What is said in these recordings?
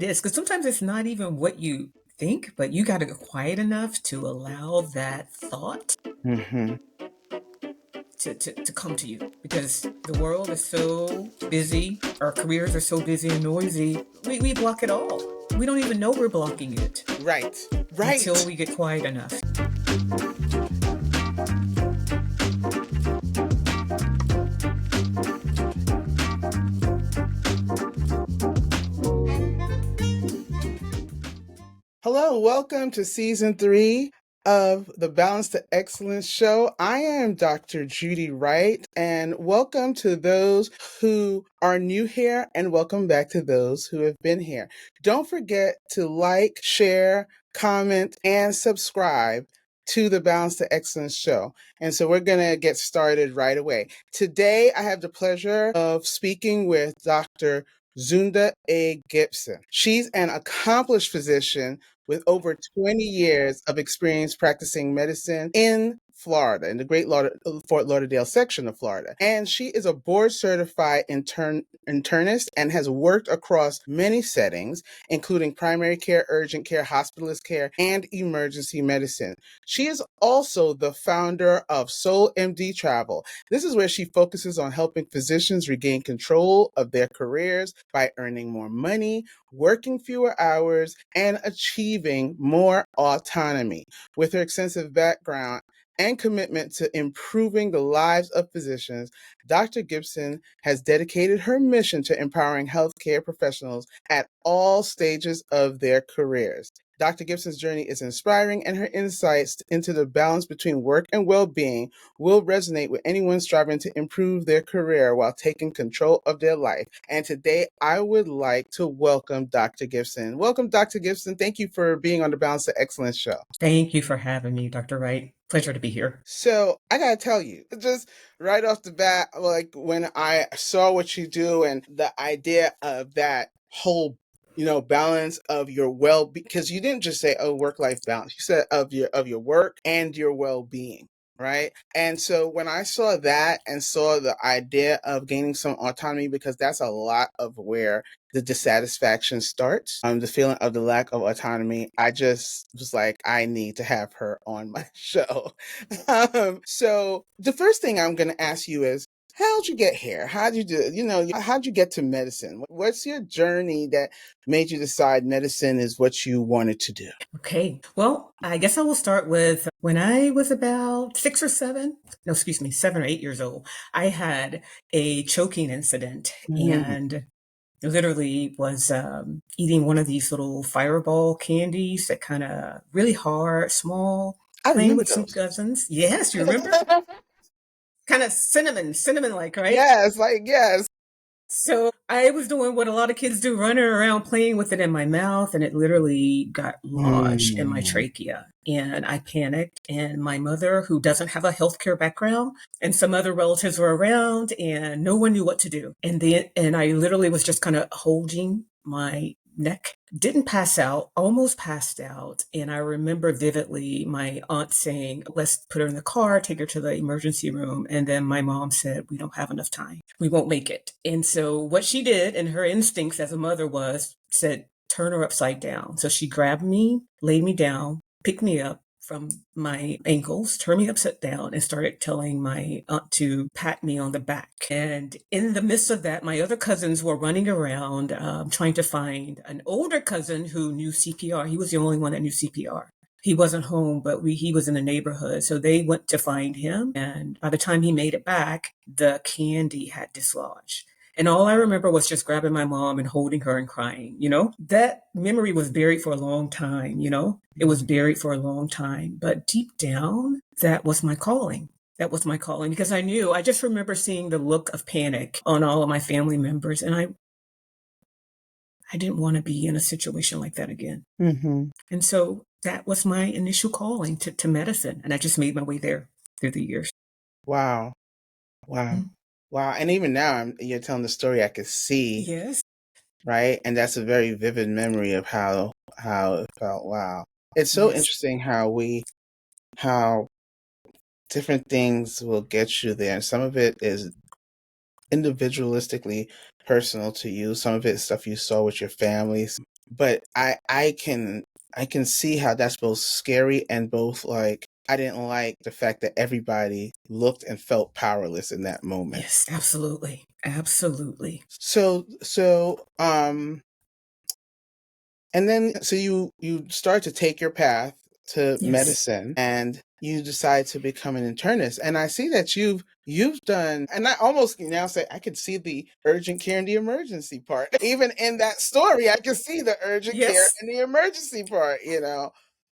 It is, because sometimes it's not even what you think, but you got to get quiet enough to allow that thought Mm-hmm. to come to you, because the world is so busy, our careers are so busy and noisy. We block it all. We don't even know we're blocking it Right. until Right. we get quiet enough. Hello, welcome to season 3 of the Balance to Excellence show. I am Dr. Judy Wright, and welcome to those who are new here, and welcome back to those who have been here. Don't forget to like, share, comment, and subscribe to the Balance to Excellence show. And so we're going to get started right away. Today, I have the pleasure of speaking with Dr. Zunda Gibson. She's an accomplished physician with over 20 years of experience practicing medicine in Florida, in the Fort Lauderdale section of Florida. And she is a board certified internist and has worked across many settings, including primary care, urgent care, hospitalist care, and emergency medicine. She is also the founder of Soul MD Travel. This is where she focuses on helping physicians regain control of their careers by earning more money, working fewer hours, and achieving more autonomy. With her extensive background and commitment to improving the lives of physicians, Dr. Gibson has dedicated her mission to empowering healthcare professionals at all stages of their careers. Dr. Gibson's journey is inspiring, and her insights into the balance between work and well-being will resonate with anyone striving to improve their career while taking control of their life. And today, I would like to welcome Dr. Gibson. Welcome, Dr. Gibson. Thank you for being on the Balance to Excellence show. Thank you for having me, Dr. Wright. Pleasure to be here. So I gotta tell you, just right off the bat, like when I saw what you do and the idea of that whole balance of your because you didn't just say work-life balance, you said of your work and your well-being, right? And so when I saw that and saw the idea of gaining some autonomy, because that's a lot of where the dissatisfaction starts, the feeling of the lack of autonomy, I just was like, I need to have her on my show. So the first thing I'm going to ask you is, how'd you get here? How'd you do, how'd you get to medicine? What's your journey that made you decide medicine is what you wanted to do? Okay. Well, I guess I will start with when I was about 7 or 8 years old. I had a choking incident Mm, and literally was eating one of these little fireball candies that kind of really hard, small, I playing remember with some those. cousins. Yes, you remember? Kind of cinnamon like, right? Yes, like, yes. So I was doing what a lot of kids do, running around playing with it in my mouth, and it literally got lodged in my Mm. trachea. And I panicked. And my mother, who doesn't have a healthcare background, and some other relatives were around, and no one knew what to do. And I literally was just kind of holding my neck. Didn't pass out, almost passed out. And I remember vividly my aunt saying, let's put her in the car, take her to the emergency room. And then my mom said, we don't have enough time. We won't make it. And so what she did, and her instincts as a mother said, turn her upside down. So she grabbed me, laid me down, picked me up from my ankles, turned me upside down, and started telling my aunt to pat me on the back. And in the midst of that, my other cousins were running around trying to find an older cousin who knew CPR. He was the only one that knew CPR. He wasn't home, but he was in the neighborhood. So they went to find him. And by the time he made it back, the candy had dislodged. And all I remember was just grabbing my mom and holding her and crying, That memory was buried for a long time, It was buried for a long time. But deep down, that was my calling. That was my calling, because I just remember seeing the look of panic on all of my family members. And I didn't want to be in a situation like that again. Mm-hmm. And so that was my initial calling to medicine. And I just made my way there through the years. Wow. Wow. Wow. And even now, you're telling the story, I could see, Yes. right? And that's a very vivid memory of how it felt. Wow. It's so Yes. interesting how different things will get you there. And some of it is individualistically personal to you. Some of it is stuff you saw with your families. but I can see how that's both scary and both like I didn't like the fact that everybody looked and felt powerless in that moment. Yes, absolutely. Absolutely. So and then so you start to take your path to Yes. medicine and you decide to become an internist. And I see that you've done, and I almost can now say I could see the urgent care and the emergency part. Even in that story, I can see the urgent care Yes. and the emergency part, you know.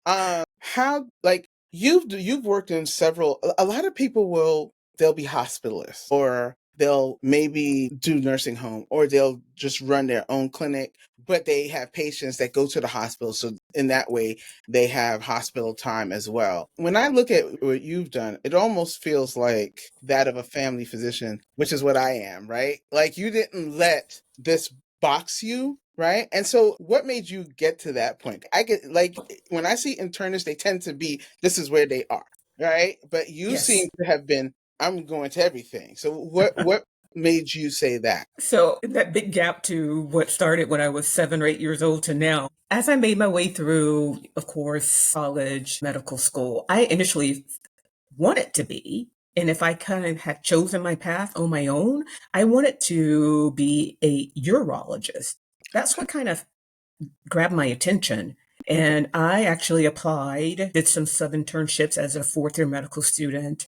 How like you've worked in several a lot of people will they'll be hospitalists or they'll maybe do nursing home or they'll just run their own clinic, but they have patients that go to the hospital, so in that way they have hospital time as well. When I look at what you've done, it almost feels like that of a family physician, which is what I am, right? Like you didn't let this box you, right? And so what made you get to that point? I get like when I see internists, they tend to be this is where they are, right? But you seem Yes. to have been I'm going to everything. So what made you say that? So that big gap to what started when I was 7 or 8 years old to now, as I made my way through, of course, college, medical school, I initially wanted to be, and if I kind of had chosen my path on my own, I wanted to be a urologist. That's what kind of grabbed my attention. Okay. And I actually applied, did some sub internships as a fourth year medical student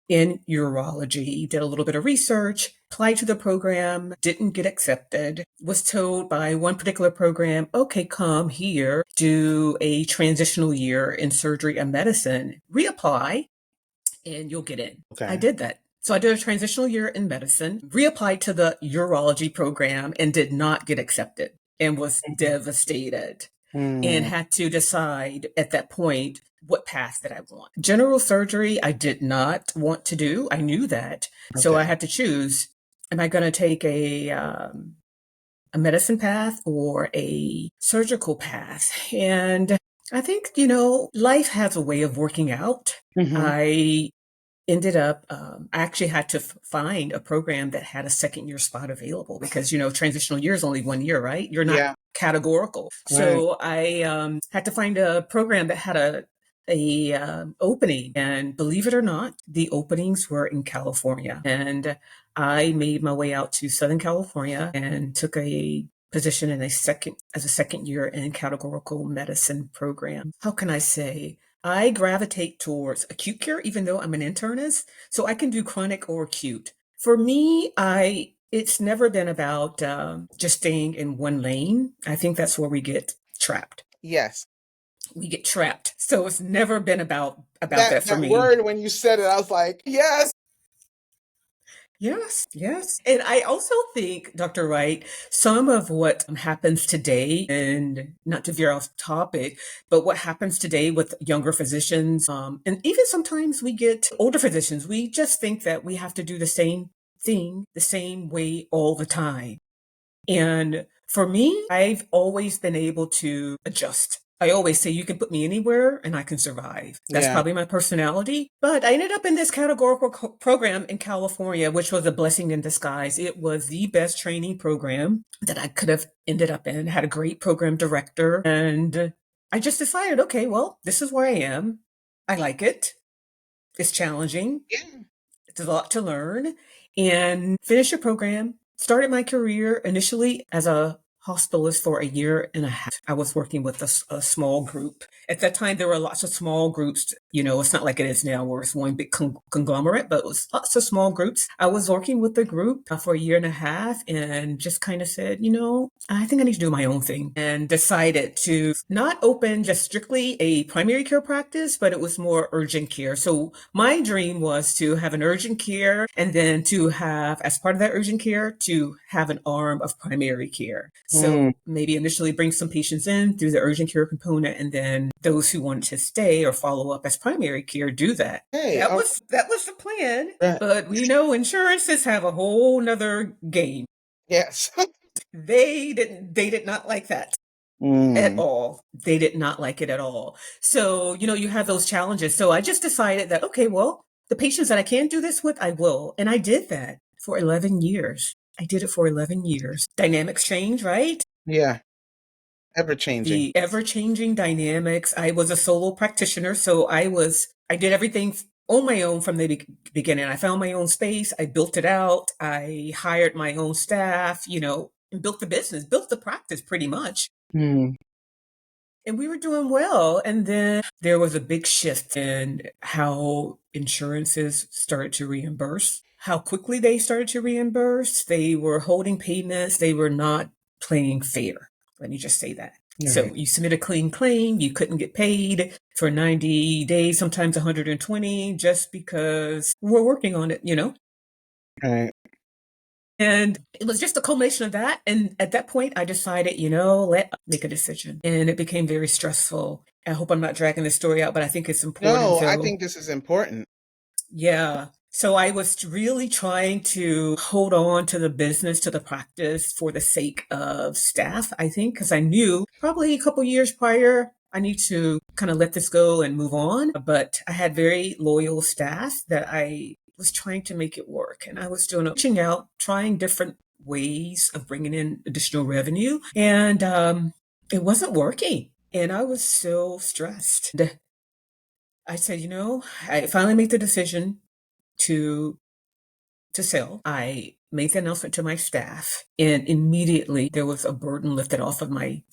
in urology, did a little bit of research, applied to the program, didn't get accepted, was told by one particular program, okay, come here, do a transitional year in surgery and medicine, reapply, and you'll get in. I Okay. did that. So I did a transitional year in medicine, reapplied to the urology program, and did not get accepted and was devastated and Mm, had to decide at that point what path that I want. General surgery, I did not want to do. I knew that. So I okay. had to choose, am I going to take a medicine path or a surgical path? And I think, life has a way of working out. Hmm. I ended up, I actually had to find a program that had a second year spot available because, transitional year is only 1 year, right? You're not Yeah. categorical. Right. So I had to find a program that had a opening, and believe it or not, the openings were in California, and I made my way out to Southern California and took a position in as a second year in categorical medicine program. How can I say? I gravitate towards acute care, even though I'm an internist, so I can do chronic or acute. For me, it's never been about just staying in one lane. I think that's where we get trapped. Yes. We get trapped. So it's never been about That that for that me. word when you said it, I was like, yes. Yes, yes. And I also think, Dr. Wright, some of what happens today, and not to veer off topic, but what happens today with younger physicians, and even sometimes we get older physicians, we just think that we have to do the same thing the same way all the time. And for me, I've always been able to adjust. I always say you can put me anywhere and I can survive. That's Yeah. probably my personality. But I ended up in this categorical program in California, which was a blessing in disguise. It was the best training program that I could have ended up in, had a great program director. And I just decided, okay, well, this is where I am. I like it. It's challenging. Yeah. It's a lot to learn, and finished the program. Started my career initially as a hospitalist for a year and a half. I was working with a small group. At that time, there were lots of small groups. It's not like it is now where it's one big conglomerate, but it was lots of small groups. I was working with the group for a year and a half and just kind of said, I think I need to do my own thing, and decided to not open just strictly a primary care practice, but it was more urgent care. So my dream was to have an urgent care and then to have, as part of that urgent care, to have an arm of primary care. Mm. So maybe initially bring some patients in through the urgent care component, and then those who wanted to stay or follow up as primary care do that. Hey. That was the plan. Right. But we know insurances have a whole nother game. Yes. They did not like that at Mm. all. They did not like it at all. So, you have those challenges. So I just decided that, okay, well, the patients that I can do this with, I will. And I did that for 11 years. I did it for 11 years. Dynamics change, right? Yeah. Ever changing. the ever-changing dynamics. I was a solo practitioner, so I did everything on my own from the beginning. I found my own space, I built it out, I hired my own staff, and built the business, built the practice pretty much. Hmm. And we were doing well. And then there was a big shift in how insurances started to reimburse, how quickly they started to reimburse. They were holding payments, they were not playing fair. Let me just say that. You're So right. you submit a clean claim, you couldn't get paid for 90 days, sometimes 120, just because we're working on it. Right. And it was just a culmination of that. And at that point, I decided, let make a decision. And it became very stressful. I hope I'm not dragging this story out, but I think it's important No, I though. think this is important. Yeah. So I was really trying to hold on to the business, to the practice for the sake of staff, I think, because I knew probably a couple years prior, I need to kind of let this go and move on. But I had very loyal staff that I was trying to make it work. And I was reaching out, trying different ways of bringing in additional revenue. And it wasn't working. And I was so stressed. I said, I finally made the decision to sell. I made the announcement to my staff, and immediately there was a burden lifted off of my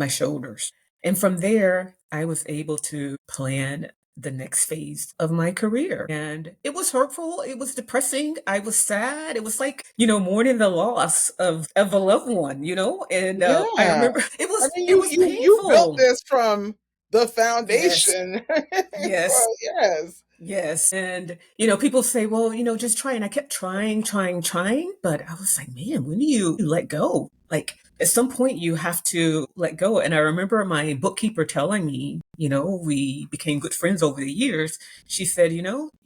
shoulders. And from there, I was able to plan the next phase of my career. And it was hurtful. It was depressing. I was sad. It was like, mourning the loss of a loved one, and I Yeah. remember it I was mean, it you was you you built painful. this from the Yes. foundation. Yes. Well, yes. Yes. And, people say, well, just try. And I kept trying, trying, trying. But I was like, man, when do you let go? Like at some point you have to let go. And I remember my bookkeeper telling me, we became good friends over the years. She said, you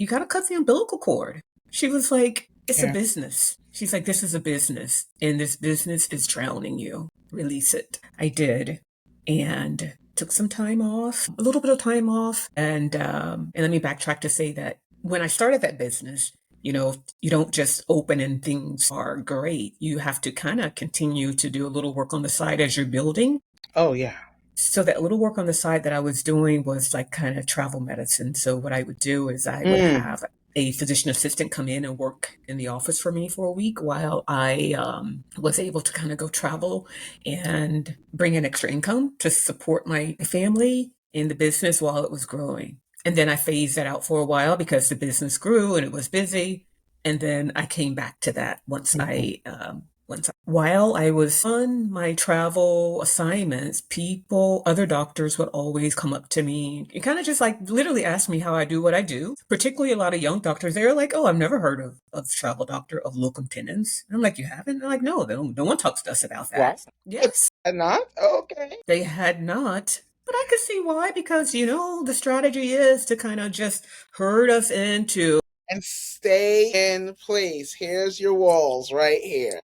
got to cut the umbilical cord. She was like, it's a Yeah. business. She's like, this is a business and this business is drowning you. Release it. I did. And took some time off, a little bit of time off. And let me backtrack to say that when I started that business, you don't just open and things are great. You have to kind of continue to do a little work on the side as you're building. Oh, yeah. So that little work on the side that I was doing was like kind of travel medicine. So what I would do is I would Mm. have a physician assistant come in and work in the office for me for a week while I was able to kind of go travel and bring in extra income to support my family in the business while it was growing. And then I phased that out for a while because the business grew and it was busy. And then I came back to that Mhm. while I was on my travel assignments, other doctors would always come up to me and kind of just like literally ask me how I do what I do. Particularly a lot of young doctors, they're like, "Oh, I've never heard of travel doctor of locum tenens." And I'm like, "You haven't?" They're like, "No, no one talks to us about Wow. that." Yes, And not? Okay. they had not. But I could see why, because the strategy is to kind of just herd us into And stay in place. Here's your walls right here.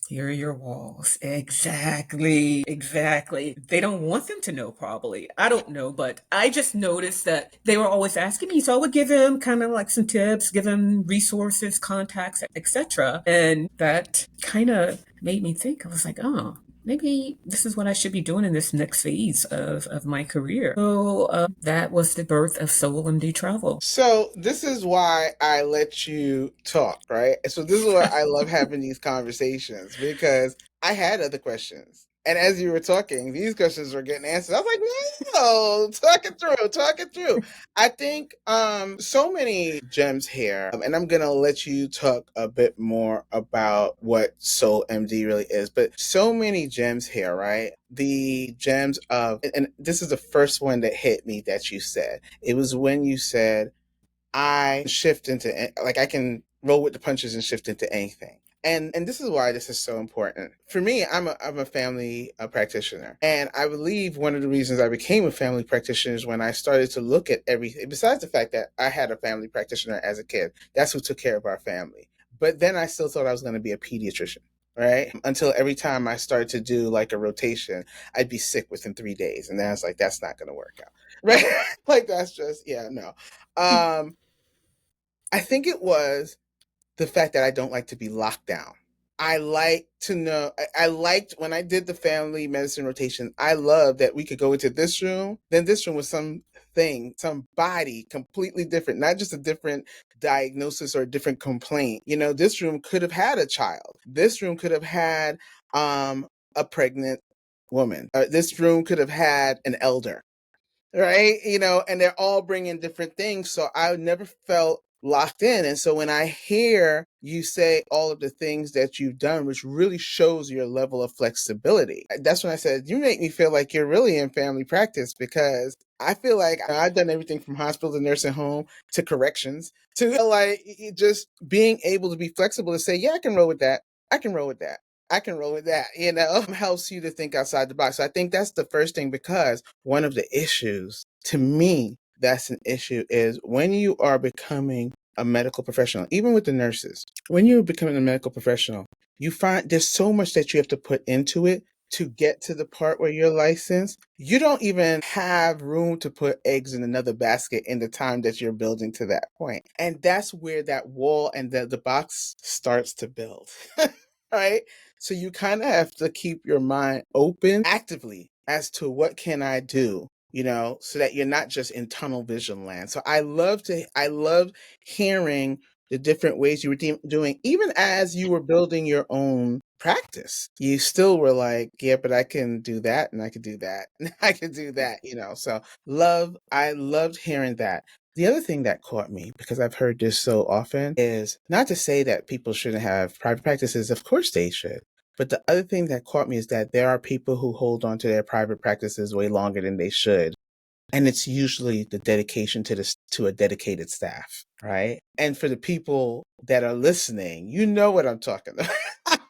here are your walls. Exactly. Exactly. They don't want them to know, probably. I don't know, but I just noticed that they were always asking me. So I would give them kind of like some tips, give them resources, contacts, etc. And that kind of made me think. I was like, oh, maybe this is what I should be doing in this next phase of my career. So that was the birth of Soul MD Travel. So this is why I let you talk, right? So this is why I love having these conversations because I had other questions. And as you were talking, these questions were getting answered. I was like, no, talk it through. I think so many gems here. And I'm gonna let you talk a bit more about what Soul MD really is, but so many gems here, right? The gems of and this is the first one that hit me that you said. It was when you said I shift into like I can roll with the punches and shift into anything. And this is why this is so important. For me, I'm a family practitioner. And I believe one of the reasons I became a family practitioner is when I started to look at everything, besides the fact that I had a family practitioner as a kid. That's who took care of our family. But then I still thought I was going to be a pediatrician, right? Until every time I started to do like a rotation, I'd be sick within 3 days. And then I was like, that's not going to work out. Right? Like that's just, yeah, no. Um, I think it was the fact that I don't like to be locked down. I like to know, I liked when I did the family medicine rotation, I loved that we could go into this room, then this room was somebody completely different, not just a different diagnosis or a different complaint. This room could have had a child. This room could have had a pregnant woman. This room could have had an elder, right? And they're all bringing different things. So I never felt locked in. And so when I hear you say all of the things that you've done, which really shows your level of flexibility, that's when I said, you make me feel like you're really in family practice, because I feel like I've done everything from hospital to nursing home to corrections to like just being able to be flexible to say, yeah, I can roll with that. I can roll with that. I can roll with that, helps you to think outside the box. So I think that's the first thing, because one of the issues, to me, that's an issue, is when you are becoming a medical professional, even with the nurses, when you're becoming a medical professional, you find there's so much that you have to put into it to get to the part where you're licensed. You don't even have room to put eggs in another basket in the time that you're building to that point. And that's where that wall and the box starts to build. Right? So you kind of have to keep your mind open actively as to what can I do, so that you're not just in tunnel vision land. So I love hearing the different ways you were doing, even as you were building your own practice. You still were like, yeah, but I can do that and I can do that and I can do that, So I loved hearing that. The other thing that caught me, because I've heard this so often, is not to say that people shouldn't have private practices. Of course they should. But the other thing that caught me is that there are people who hold on to their private practices way longer than they should. And it's usually the dedication to a dedicated staff, right? And for the people that are listening, you know what I'm talking about.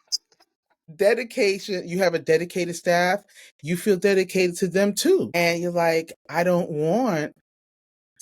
Dedication, you have a dedicated staff, you feel dedicated to them too. And you're like, I don't want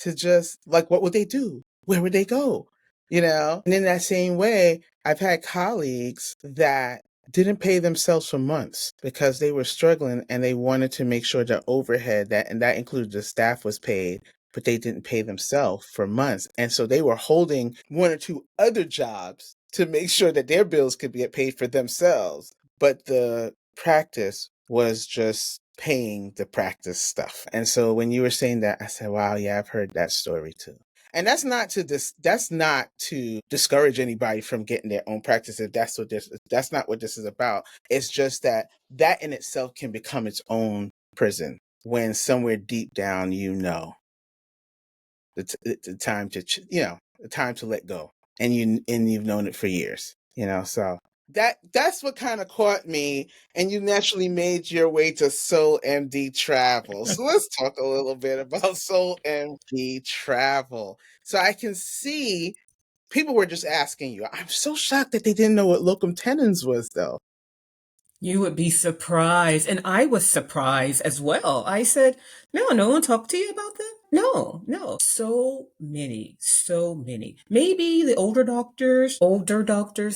to just, like, what would they do? Where would they go? And in that same way, I've had colleagues that didn't pay themselves for months because they were struggling and they wanted to make sure their overhead, and that included the staff, was paid, but they didn't pay themselves for months. And so they were holding one or two other jobs to make sure that their bills could get paid for themselves. But the practice was just paying the practice stuff. And so when you were saying that, I said, wow, yeah, I've heard that story too. And that's not to discourage anybody from getting their own practice. If that's not what this is about. It's just that in itself can become its own prison when somewhere deep down, the time to the time to let go, and you've known it for years. So that's what kind of caught me, and you naturally made your way to Soul MD Travel. So let's talk a little bit about Soul MD Travel. So I can see people were just asking you. I'm so shocked that they didn't know what Locum Tenens was, though. You would be surprised. And I was surprised as well. I said, no one talked to you about that? No, no. So many, so many. Maybe the older doctors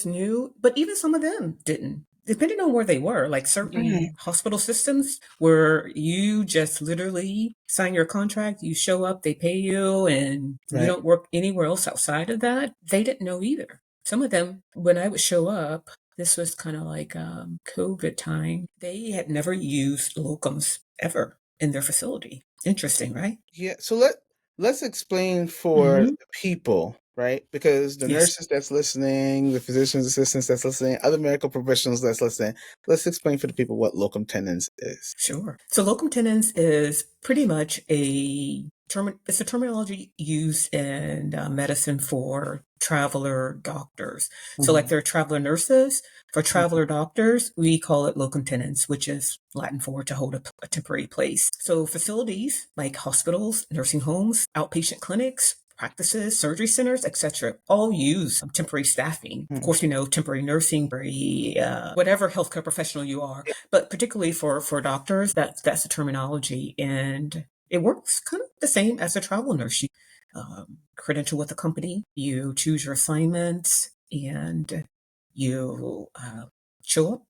knew, but even some of them didn't. Depending on where they were, like certain hospital systems where you just literally sign your contract, you show up, they pay you, and you don't work anywhere else outside of that. They didn't know either. Some of them, when I would show up, this was kind of like COVID time. They had never used locums ever in their facility. Interesting, right? Yeah. So let's explain for Mm-hmm. the people, right? Because the Yes. nurses that's listening, the physician's assistants that's listening, other medical professionals that's listening, let's explain for the people what locum tenens is. Sure. So locum tenens is pretty much it's a terminology used in medicine for traveler doctors. So like Mm-hmm. there are traveler nurses. For Mm-hmm. traveler doctors, we call it locum tenens, which is Latin for to hold a temporary place. So facilities like hospitals, nursing homes, outpatient clinics, practices, surgery centers, etc., all use temporary staffing. Of course, temporary nursing, whatever healthcare professional you are, but particularly for doctors, that's the terminology, and it works kind of the same as a travel nurse. You credential with a company, you choose your assignments, and you show up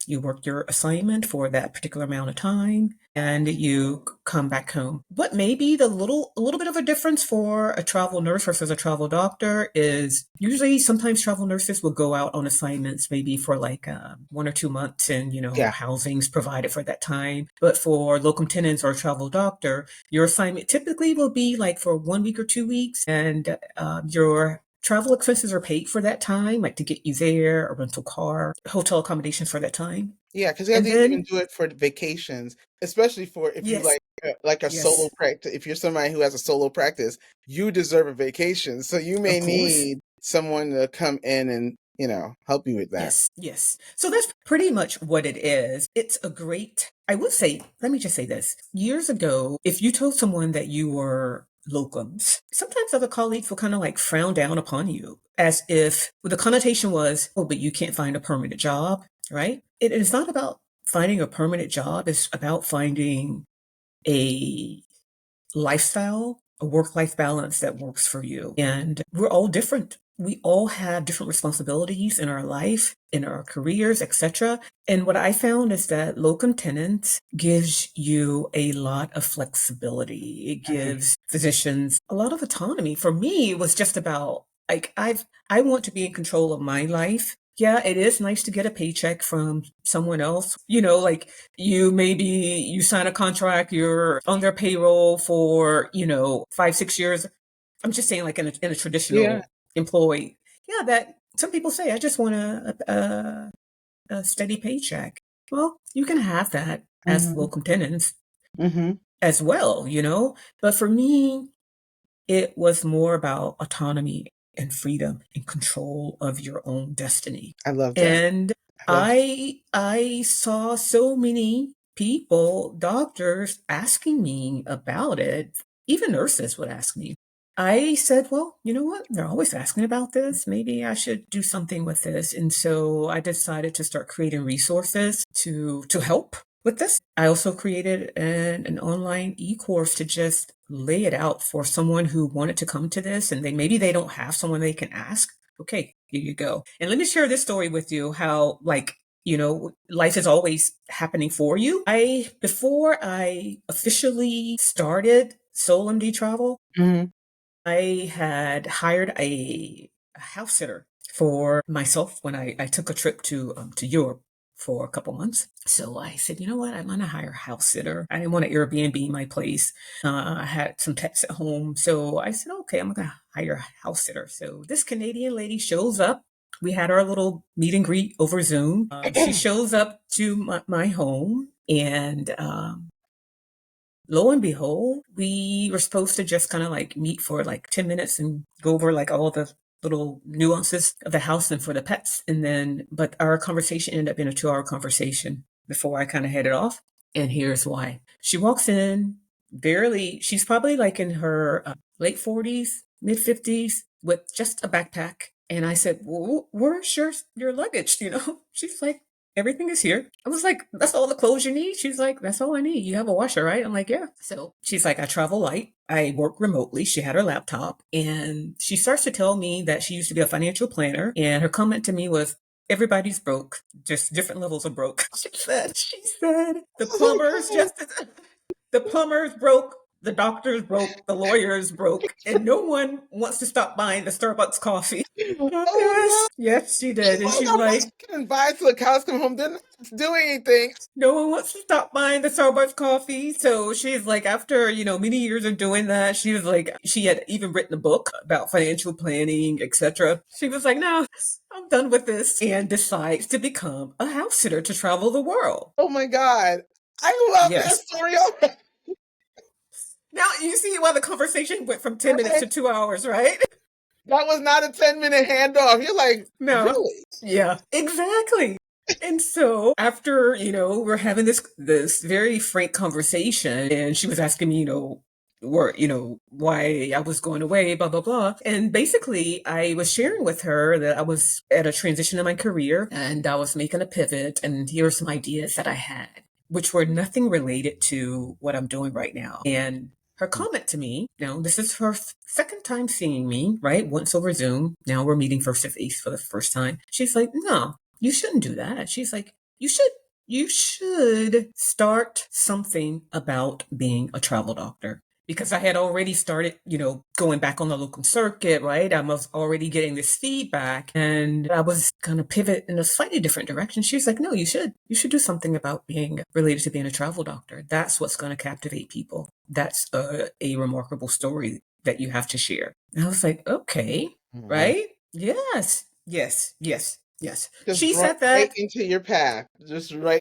You work your assignment for that particular amount of time and you come back home. But maybe a little bit of a difference for a travel nurse versus a travel doctor is usually sometimes travel nurses will go out on assignments maybe for like 1 or 2 months, and Yeah. housing's provided for that time. But for locum tenens or a travel doctor, your assignment typically will be like for 1 week or 2 weeks, and your travel expenses are paid for that time, like to get you there, a rental car, hotel accommodations for that time. Yeah, because they And even then, do it for vacations, especially for if you yes, like a solo yes, practice. If you're somebody who has a solo practice, you deserve a vacation. So you of may course. need someone to come in and, help you with that. Yes, yes. So that's pretty much what it is. It's a great, I would say, let me just say this. Years ago, if you told someone that you were locums, sometimes other colleagues will kind of like frown down upon you as if the connotation was, oh, but you can't find a permanent job, right? It is not about finding a permanent job. It's about finding a lifestyle, a work life balance that works for you. And we're all different. We all have different responsibilities in our life, in our careers, etc. And what I found is that locum tenens gives you a lot of flexibility. It Mhm. gives physicians a lot of autonomy. For me, it was just about like I want to be in control of my life. Yeah, it is nice to get a paycheck from someone else. Like you sign a contract, you're on their payroll for, 5, 6 years. I'm just saying, like in a Yeah. traditional employee. Yeah, that some people say, I just want a steady paycheck. Well, you can have that as Hmm. locum tenens Hmm. as well. But for me, it was more about autonomy and freedom and control of your own destiny. I love that. And I love. I saw so many people, doctors asking me about it. Even nurses would ask me. I said, well, you know what? They're always asking about this. Maybe I should do something with this. And so I decided to start creating resources to help with this. I also created an online e-course to just lay it out for someone who wanted to come to this and maybe they don't have someone they can ask. Okay, here you go. And let me share this story with you how life is always happening for you. Before I officially started Soul MD Travel, Hmm. I had hired a house sitter for myself when I took a trip to Europe for a couple months. So I said, you know what? I'm gonna hire a house sitter. I didn't want to Airbnb my place. I had some pets at home, so I said, okay, I'm gonna hire a house sitter. So this Canadian lady shows up. We had our little meet and greet over Zoom. She shows up to my home, and lo and behold, we were supposed to just kind of like meet for like 10 minutes and go over like all the little nuances of the house and for the pets. And then, but our conversation ended up being a 2 hour conversation before I kind of headed off. And here's why. She walks in, she's probably like in her late 40s, mid 50s, with just a backpack. And I said, well, where's your luggage? She's like, everything is here. I was like, that's all the clothes you need? She's like, that's all I need. You have a washer, right? I'm like, yeah. So she's like, I travel light. I work remotely. She had her laptop and she starts to tell me that she used to be a financial planner. And her comment to me was, everybody's broke, just different levels of broke. She said, Oh my God. the plumbers broke, the doctors broke, the lawyers broke, and no one wants to stop buying the Starbucks coffee. Oh Yes, yes, she no. did. And she's I'm not like, getting by till the cows come home. They're not doing anything. no one wants to stop buying the Starbucks coffee. So she's like, after, many years of doing that, she was like, she had even written a book about financial planning, etc. She was like, no, I'm done with this, and decides to become a house sitter to travel the world. Oh my God. I love that Yes. story already. Now you see why the conversation went from 10 minutes to 2 hours, right? That was not a 10-minute handoff. You're like, No. really? Yeah, exactly. And so after, we're having this very frank conversation and she was asking me, why I was going away, blah, blah, blah. And basically I was sharing with her that I was at a transition in my career and I was making a pivot, and here are some ideas that I had, which were nothing related to what I'm doing right now. And her comment to me, this is her second time seeing me, right? Once over Zoom. Now we're meeting face to face for the first time. She's like, no, you shouldn't do that. She's like, you should you should start something about being a travel doctor, because I had already started, going back on the locum circuit, right? I was already getting this feedback, and I was going to pivot in a slightly different direction. She's like, no, you should do something about being related to being a travel doctor. That's what's going to captivate people. That's a remarkable story that you have to share. And I was like, okay, Wow. right? Yes, yes, yes, yes. Just She brought said right that into your path. Just right.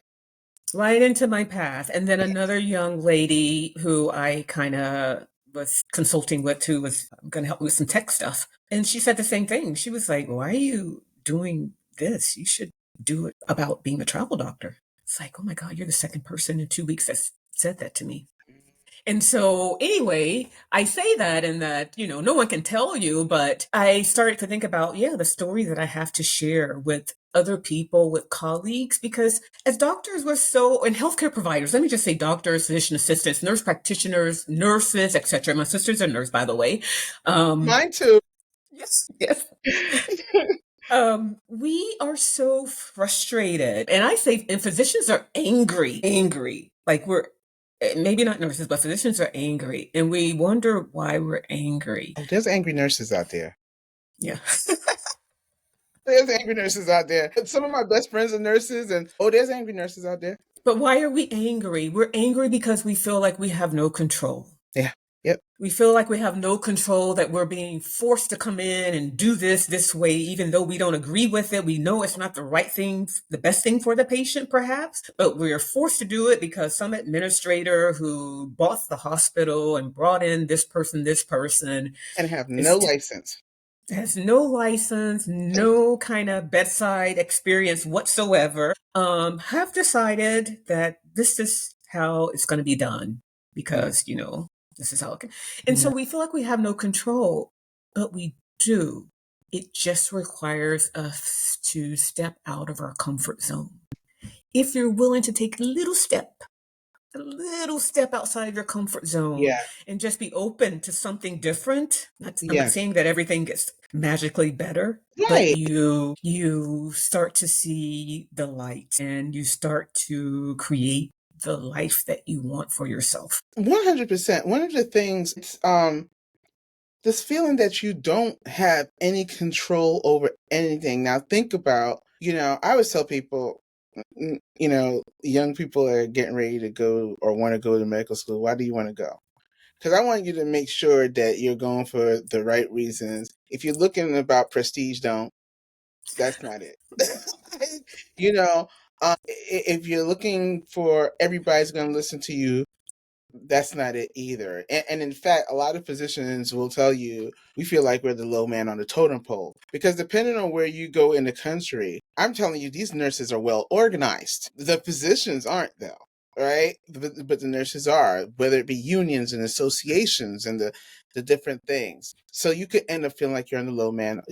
right into my path. And then another young lady who I kind of was consulting with, who was going to help me with some tech stuff. And she said the same thing. She was like, why are you doing this? You should do it about being a travel doctor. It's like, oh my God, you're the second person in 2 weeks that said that to me. And so, anyway, I say that, and that, no one can tell you, but I started to think about, yeah, the story that I have to share with other people, with colleagues, because as doctors, and healthcare providers, let me just say doctors, physician assistants, nurse practitioners, nurses, etc. My sister's a nurse, by the way. Mine too. Yes, yes. We are so frustrated, and and physicians are angry. Like maybe not nurses, but physicians are angry, and we wonder why we're angry. Oh, there's angry nurses out there. Yeah. There's angry nurses out there. Some of my best friends are nurses, and there's angry nurses out there. But why are we angry? We're angry because we feel like we have no control. Yeah. Yep. We feel like we have no control, that we're being forced to come in and do this way, even though we don't agree with it. We know it's not the right thing, the best thing for the patient, perhaps, but we're forced to do it because some administrator who bought the hospital and brought in this person And have no is license. has no license, no kind of bedside experience whatsoever, have decided that this is how it's going to be done, Yeah. because, this is how it can. And so we feel like we have no control, but we do. It just requires us to step out of our comfort zone. If you're willing to take a little step outside of your comfort zone Yeah. and just be open to something different. I'm not Yes. saying that everything gets magically better, but Right. you start to see the light, and you start to create the life that you want for yourself. 100%. One of the things, it's this feeling that you don't have any control over anything. Now think about, I always tell people, young people are getting ready to go or want to go to medical school. Why do you want to go? Because I want you to make sure that you're going for the right reasons. If you're looking about prestige, don't. That's not it. you know, if you're looking for everybody's going to listen to you, that's not it either. And in fact, a lot of physicians will tell you we feel like we're the low man on the totem pole because depending on where you go in the country, I'm telling you, these nurses are well organized. The physicians aren't, though. Right, but the nurses are, whether it be unions and associations and the different things. So you could end up feeling like you're the low man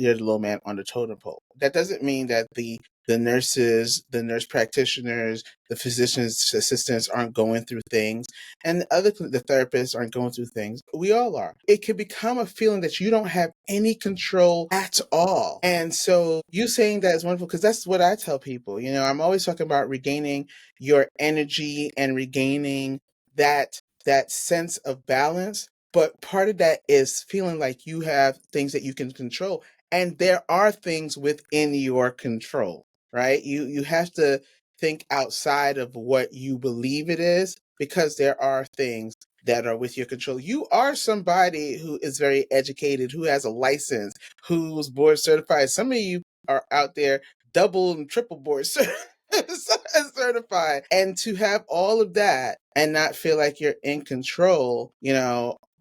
on the totem pole. That doesn't mean that the nurses, the nurse practitioners, the physician's assistants aren't going through things, and the therapists aren't going through things. We all are. It can become a feeling that you don't have any control at all. And so you saying that is wonderful because that's what I tell people. I'm always talking about regaining your energy and regaining that sense of balance. But part of that is feeling like you have things that you can control. And there are things within your control, right? You have to think outside of what you believe it is because there are things that are with your control. You are somebody who is very educated, who has a license, who's board certified. Some of you are out there double and triple board certified. And to have all of that and not feel like you're in control,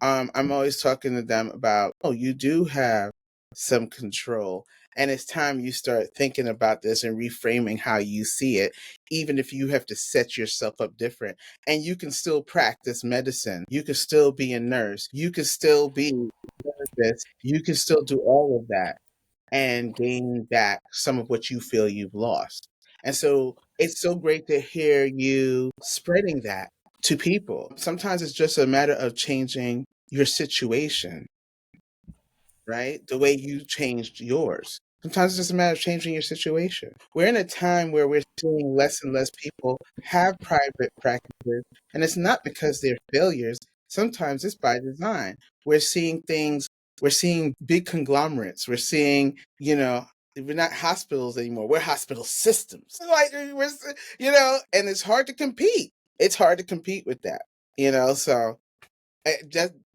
I'm always talking to them about, you do have some control. And it's time you start thinking about this and reframing how you see it, even if you have to set yourself up different. And you can still practice medicine. You can still be a nurse. You can still be a therapist. You can still do all of that and gain back some of what you feel you've lost. And so it's so great to hear you spreading that to people. Sometimes it's just a matter of changing your situation, right? The way you changed yours. Sometimes it's just a matter of changing your situation. We're in a time where we're seeing less and less people have private practices, and it's not because they're failures. Sometimes it's by design. We're seeing things, we're seeing big conglomerates, we're seeing, we're not hospitals anymore, we're hospital systems. Like, and it's hard to compete. It's hard to compete with that, so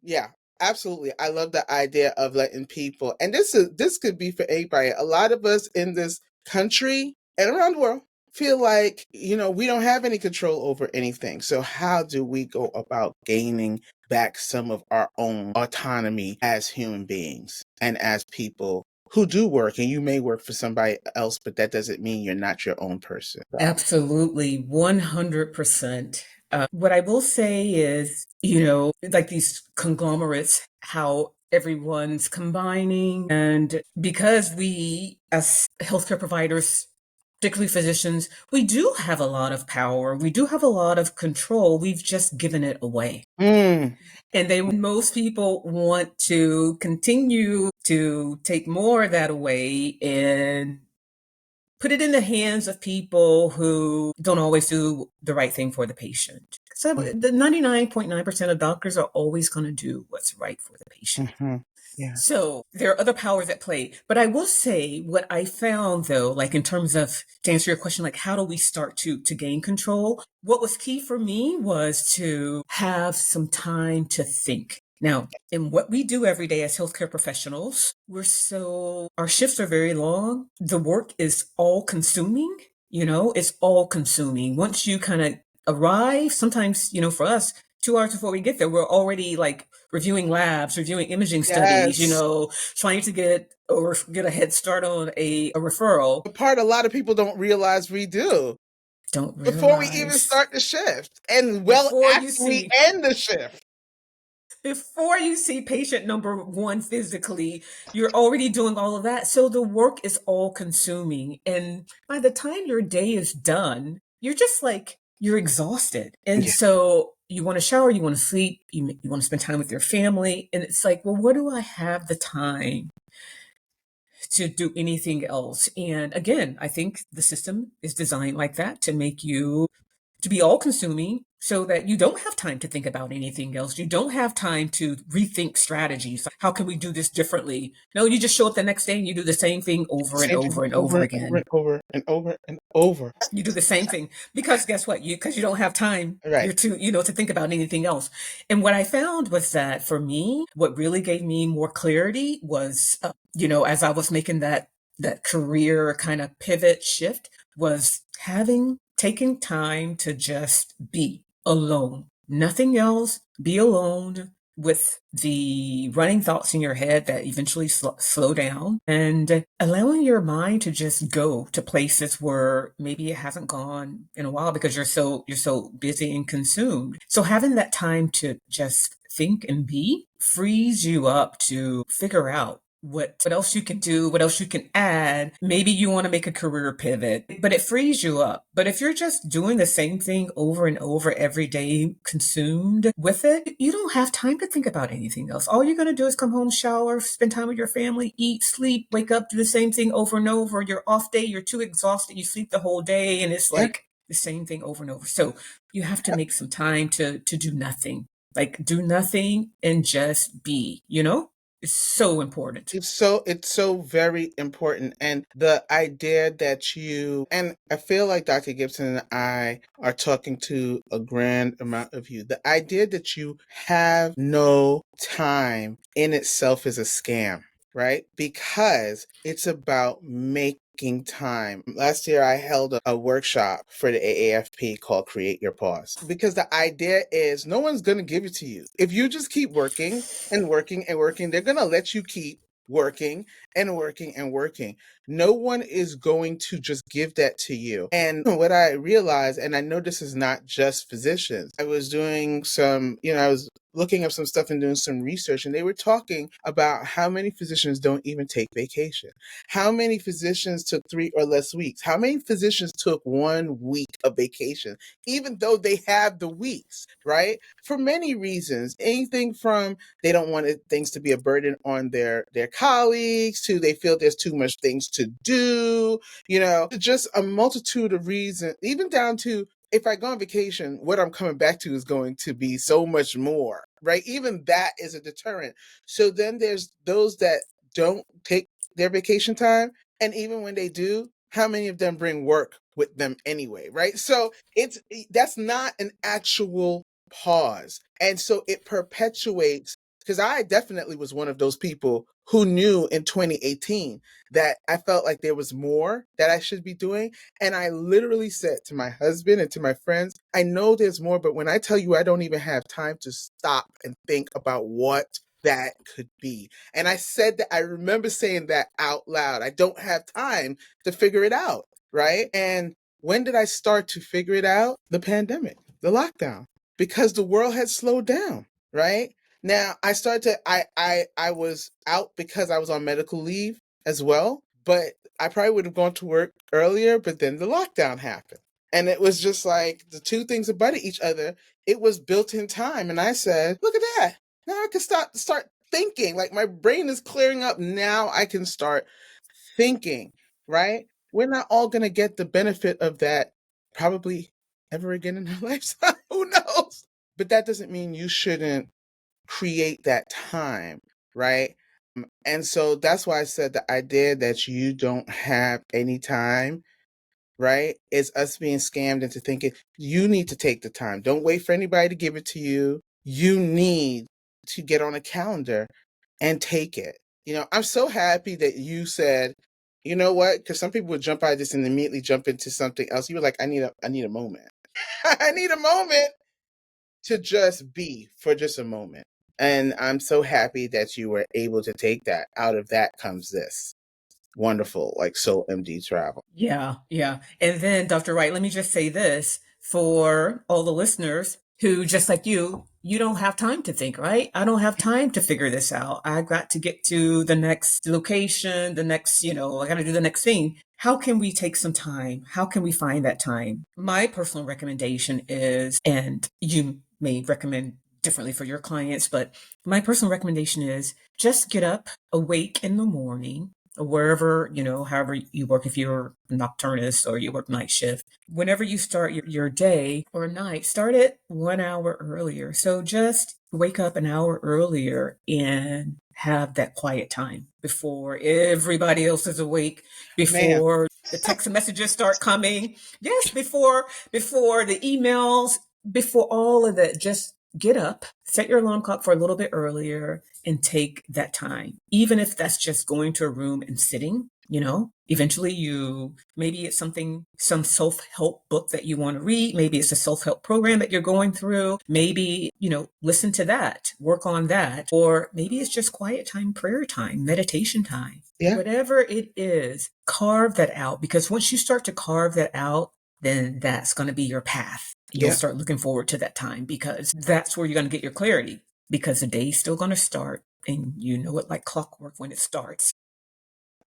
yeah, absolutely. I love the idea of letting people, and this could be for anybody. A lot of us in this country and around the world feel like, we don't have any control over anything. So how do we go about gaining back some of our own autonomy as human beings and as people who do work? And you may work for somebody else, but that doesn't mean you're not your own person. Absolutely, 100%. What I will say is, like these conglomerates, how everyone's combining. And because we, as healthcare providers, particularly physicians, we do have a lot of power. We do have a lot of control. We've just given it away. Mm. And most people want to continue to take more of that away and put it in the hands of people who don't always do the right thing for the patient. So the 99.9% of doctors are always going to do what's right for the patient. Mm-hmm. Yeah. So there are other powers at play. But I will say what I found though, like in terms of, to answer your question, like how do we start to gain control? What was key for me was to have some time to think. Now, in what we do every day as healthcare professionals, our shifts are very long. The work is all consuming, it's all consuming. Once you kind of arrive, sometimes, for us, 2 hours before we get there, we're already like reviewing labs, reviewing imaging studies, trying to get a head start on a referral. The part a lot of people don't realize we do. Don't realize. Before we even start the shift. And after we end the shift. Before you see patient number one physically, you're already doing all of that. So the work is all consuming. And by the time your day is done, you're just like, you're exhausted. And so you want to shower, you want to sleep, you want to spend time with your family. And it's like, well, what do I have the time to do anything else? And again, I think the system is designed like that to make you to be all consuming so that you don't have time to think about anything else. You don't have time to rethink strategies. How can we do this differently? No, you just show up the next day and you do the same thing over and over and over again. Over and over and over. You do the same thing because guess what? Because you don't have time to think about anything else. And what I found was that for me, what really gave me more clarity was, as I was making that career kind of pivot shift, was taking time to just be alone. Nothing else. Be alone with the running thoughts in your head that eventually slow down, and allowing your mind to just go to places where maybe it hasn't gone in a while because you're so busy and consumed. So having that time to just think and be frees you up to figure out what else you can do, what else you can add. Maybe you want to make a career pivot, but it frees you up. But if you're just doing the same thing over and over every day, consumed with it, you don't have time to think about anything else. All you're going to do is come home, shower, spend time with your family, eat, sleep, wake up, do the same thing over and over. You're off day, you're too exhausted, you sleep the whole day, and it's like the same thing over and over. So you have to make some time to do nothing. Like do nothing and just be, It's so important. It's so very important. And the idea that and I feel like Dr. Gibson and I are talking to a grand amount of you. The idea that you have no time in itself is a scam, right? Because it's about making time. Last year, I held a workshop for the AAFP called Create Your Pause, because the idea is no one's going to give it to you. If you just keep working and working and working, they're going to let you keep working and working and working. No one is going to just give that to you. And what I realized, and I know this is not just physicians, I was doing some, I was looking up some stuff and doing some research, and they were talking about how many physicians don't even take vacation, how many physicians took 3 or less weeks, how many physicians took 1 week of vacation, even though they have the weeks, right? For many reasons, anything from they don't want things to be a burden on their colleagues to they feel there's too much things to do, just a multitude of reasons, even down to if I go on vacation, what I'm coming back to is going to be so much more, right? Even that is a deterrent. So then there's those that don't take their vacation time. And even when they do, how many of them bring work with them anyway, right? So that's not an actual pause. And so it perpetuates, because I definitely was one of those people who knew in 2018 that I felt like there was more that I should be doing. And I literally said to my husband and to my friends, I know there's more, but when I tell you I don't even have time to stop and think about what that could be. And I said that, I remember saying that out loud. I don't have time to figure it out, right? And when did I start to figure it out? The pandemic, the lockdown, because the world had slowed down, right? Now I started to, I was out because I was on medical leave as well, but I probably would have gone to work earlier, but then the lockdown happened. And it was just like the two things abutted each other. It was built in time. And I said, look at that. Now I can start thinking. Like my brain is clearing up. Now I can start thinking, right? We're not all going to get the benefit of that probably ever again in our lifetime. Who knows? But that doesn't mean you shouldn't create that time, right? And so that's why I said the idea that you don't have any time, right, is us being scammed into thinking you need to take the time. Don't wait for anybody to give it to you. You need to get on a calendar and take it. I'm so happy that you said, you know what? Because some people would jump out of this and immediately jump into something else. You were like, I need a moment. I need a moment to just be for just a moment. And I'm so happy that you were able to take that. Out of that comes this wonderful, like Soul MD travel. Yeah, yeah. And then, Dr. Wright, let me just say this for all the listeners who, just like you don't have time to think, right? I don't have time to figure this out. I've got to get to the next location, the next, I got to do the next thing. How can we take some time? How can we find that time? My personal recommendation is, and you may recommend differently for your clients, but my personal recommendation is just get up, awake in the morning, wherever, however you work, if you're a nocturnist or you work night shift, whenever you start your day or night, start it 1 hour earlier. So just wake up an hour earlier and have that quiet time before everybody else is awake, before the text messages start coming. Yes, before the emails, before all of that. Just get up, set your alarm clock for a little bit earlier, and take that time. Even if that's just going to a room and sitting, eventually maybe it's some self-help book that you want to read. Maybe it's a self-help program that you're going through. Maybe, listen to that, work on that. Or maybe it's just quiet time, prayer time, meditation time. Yeah. Whatever it is, carve that out, because once you start to carve that out, then that's going to be your path. You'll start looking forward to that time, because that's where you're going to get your clarity, because the day's still going to start, and you know it like clockwork when it starts.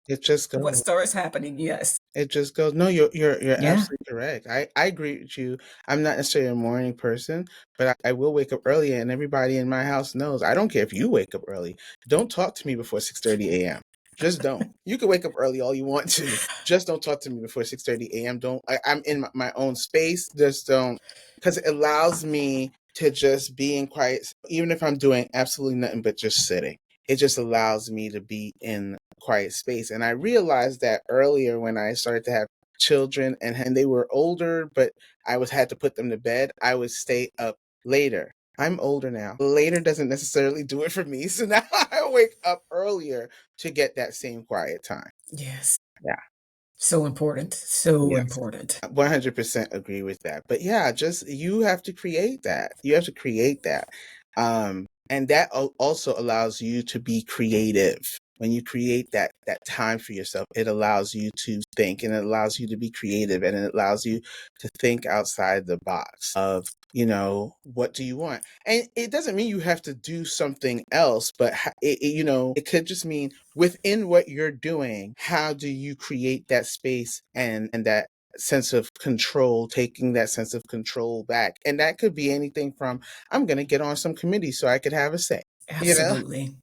It just goes. What starts happening? Yes. It just goes. No, you're Yeah. absolutely correct. I agree with you. I'm not necessarily a morning person, but I will wake up early, and everybody in my house knows. I don't care if you wake up early. Don't talk to me before 6:30 a.m. Just don't. You can wake up early all you want to. Just don't talk to me before 6:30 a.m. I'm in my own space. Just don't, because it allows me to just be in quiet, even if I'm doing absolutely nothing but just sitting. It just allows me to be in quiet space. And I realized that earlier when I started to have children and they were older, but I had to put them to bed, I would stay up later. I'm older now. Later doesn't necessarily do it for me. So now I wake up earlier to get that same quiet time. Yes. Yeah. So important. So Yes. important. 100% agree with that. But yeah, just you have to create that. You have to create that. And that also allows you to be creative, when you create that time for yourself, it allows you to think, and it allows you to be creative, and it allows you to think outside the box of, what do you want? And it doesn't mean you have to do something else, but it could just mean within what you're doing, how do you create that space and that sense of control, taking that sense of control back. And that could be anything from, I'm going to get on some committee so I could have a say. Absolutely.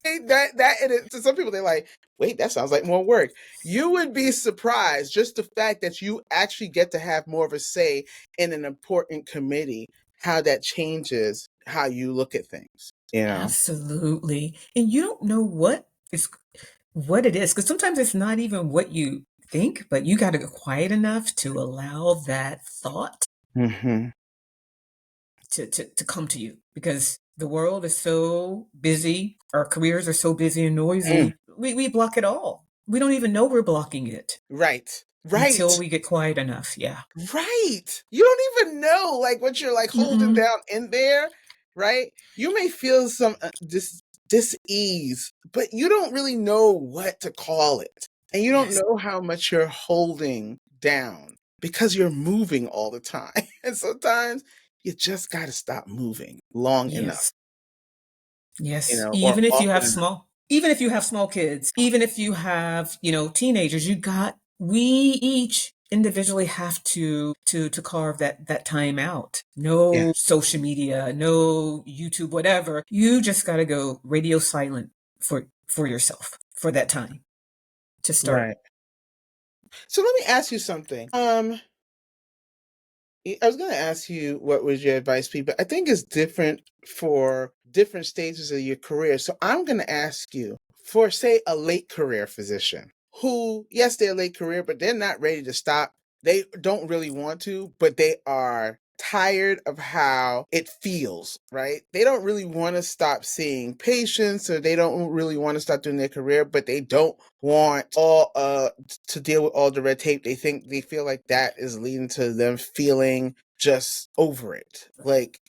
And to some people, they're like, wait, that sounds like more work. You would be surprised, just the fact that you actually get to have more of a say in an important committee, how that changes how you look at things. Absolutely. And you don't know what it is, because sometimes it's not even what you think, but you got to get quiet enough to allow that thought Mm-hmm. to come to you, because the world is so busy, our careers are so busy and noisy. We block it all. We don't even know we're blocking it. Right. Until we get quiet enough. Yeah. Right. You don't even know like what you're like holding down in there, right? You may feel some dis-ease, but you don't really know what to call it. And you don't know how much you're holding down because you're moving all the time. And sometimes you just got to stop moving long enough. Yes. Or Even if you have often small kids, even if you have, teenagers, we each individually have to carve that time out. No social media, no YouTube, whatever. You just got to go radio silent for yourself for that time to start. Right. So let me ask you something. I was going to ask you what would your advice be, but I think it's different for different stages of your career. So I'm going to ask you for, say, a late career physician who, yes, they're late career, but they're not ready to stop. They don't really want to, but they are tired of how it feels, right? They don't really want to stop seeing patients, or they don't really want to stop doing their career, but they don't want all to deal with all the red tape. They feel like that is leading to them feeling just over it,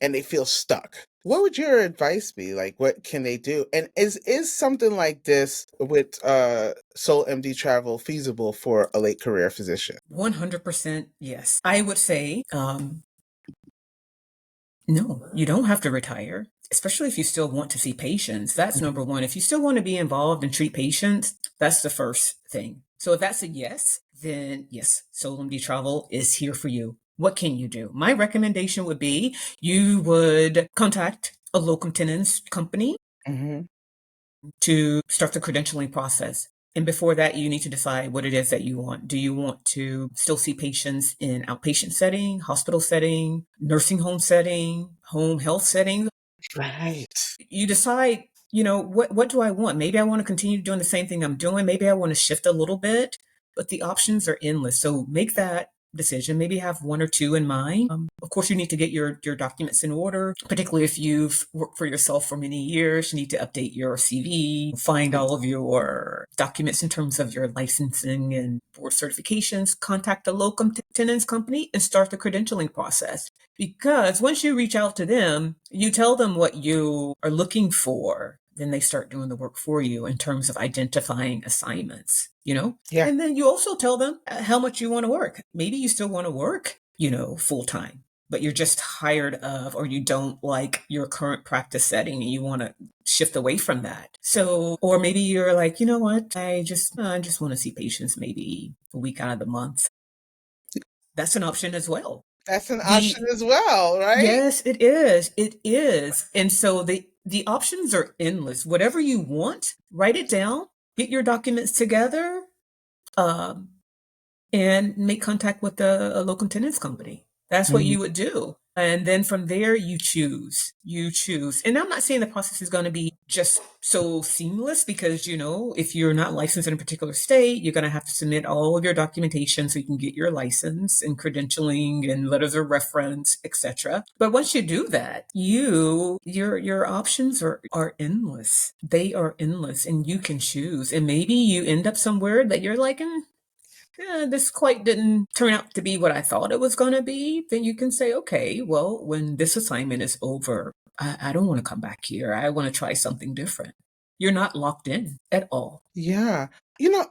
and they feel stuck. What would your advice be? Like, what can they do? And is something like this with Soul MD travel feasible for a late career physician? 100% yes. I would say, no, you don't have to retire, especially if you still want to see patients. That's number one. If you still want to be involved and treat patients, that's the first thing. So if that's a yes, then yes, Soul MD Travel is here for you. What can you do? My recommendation would be you would contact a locum tenens company to start the credentialing process. And before that, you need to decide what it is that you want. Do you want to still see patients in outpatient setting, hospital setting, nursing home setting, home health setting? Right. You decide, what do I want? Maybe I want to continue doing the same thing I'm doing. Maybe I want to shift a little bit, but the options are endless. So make that decision. Maybe have one or two in mind. Of course, you need to get your documents in order, particularly if you've worked for yourself for many years. You need to update your CV, find all of your documents in terms of your licensing and board certifications, contact a locum tenens company and start the credentialing process. Because once you reach out to them, you tell them what you are looking for, then they start doing the work for you in terms of identifying assignments, Yeah. And then you also tell them how much you want to work. Maybe you still want to work, full time, but you're just tired of, or you don't like your current practice setting and you want to shift away from that. So, or maybe you're like, you know what, I just want to see patients maybe a week out of the month. That's an option as well. That's an option as well, right? Yes, it is. It is. And so the options are endless. Whatever you want, write it down, get your documents together, and make contact with a locum tenens company. That's what you would do. And then from there, you choose. And I'm not saying the process is going to be just so seamless, because, if you're not licensed in a particular state, you're going to have to submit all of your documentation so you can get your license and credentialing and letters of reference, etc. But once you do that, your options are endless. They are endless, and you can choose. And maybe you end up somewhere that you're like, this quite didn't turn out to be what I thought it was going to be. Then you can say, okay, well, when this assignment is over, I don't want to come back here. I want to try something different. You're not locked in at all. Yeah.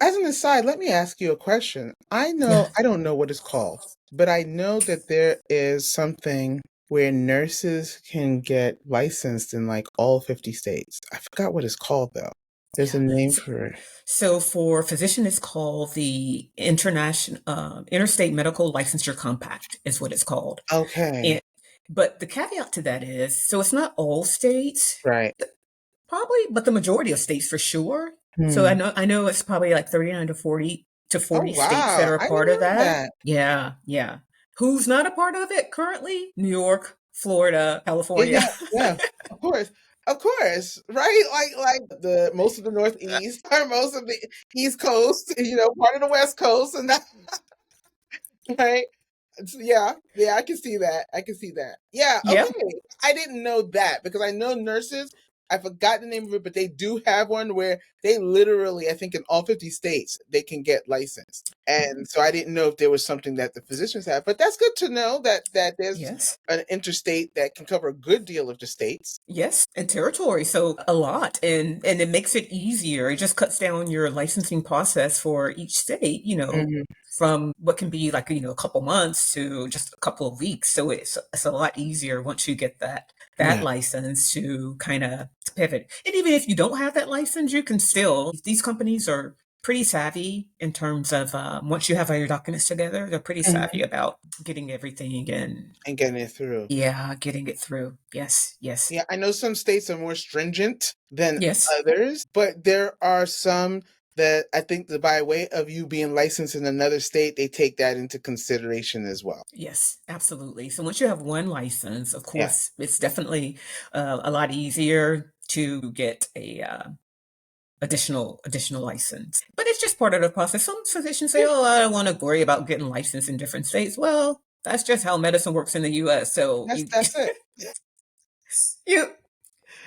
As an aside, let me ask you a question. Yeah. I don't know what it's called, but I know that there is something where nurses can get licensed in like all 50 states. I forgot what it's called though. There's a Yeah. name So, for it. so for physician, it's called the International Interstate Medical Licensure Compact, is what it's called. Okay. And but the caveat to that is, so it's not all states, Right. probably, but the majority of states for sure. So I Hmm. know I know it's probably like 39 to 40 to Oh 40 states that wow. are I part didn't of know that. that. Yeah, yeah. Who's not a part of it currently? New York, Florida, Yeah, California. yeah, yeah. Of course. Of course. Right? Like the most of the Northeast or most of the East Coast, part of the West Coast and that right? Yeah, yeah, I can see that. I can see that. Yeah, Yeah, okay. I didn't know that because I know nurses, I forgot the name of it, but they do have one where they literally, I think in all 50 states, they can get licensed. And so I didn't know if there was something that the physicians have, but that's good to know that there's yes. an interstate that can cover a good deal of the states. Yes, and territory. So a lot. And it makes it easier. It just cuts down your licensing process for each state, Hmm. from what can be like, a couple months to just a couple of weeks. So it's a lot easier once you get that Yeah. license to kind of pivot. And even if you don't have that license, you can still, these companies are pretty savvy in terms of once you have all your documents together, they're pretty savvy Hmm. about getting everything and And getting it through. yeah, getting it through. Yes, yes, Yeah, I know some states are more stringent than yes. others, but there are some that I think that by way of you being licensed in another state, they take that into consideration as well. Yes, absolutely. So once you have one license, of Yeah. course, it's definitely a lot easier to get a additional license. But it's just part of the process. Some physicians say, Yeah, "Oh, I don't want to worry about getting licensed in different states." Well, that's just how medicine works in the U.S. So that's it. you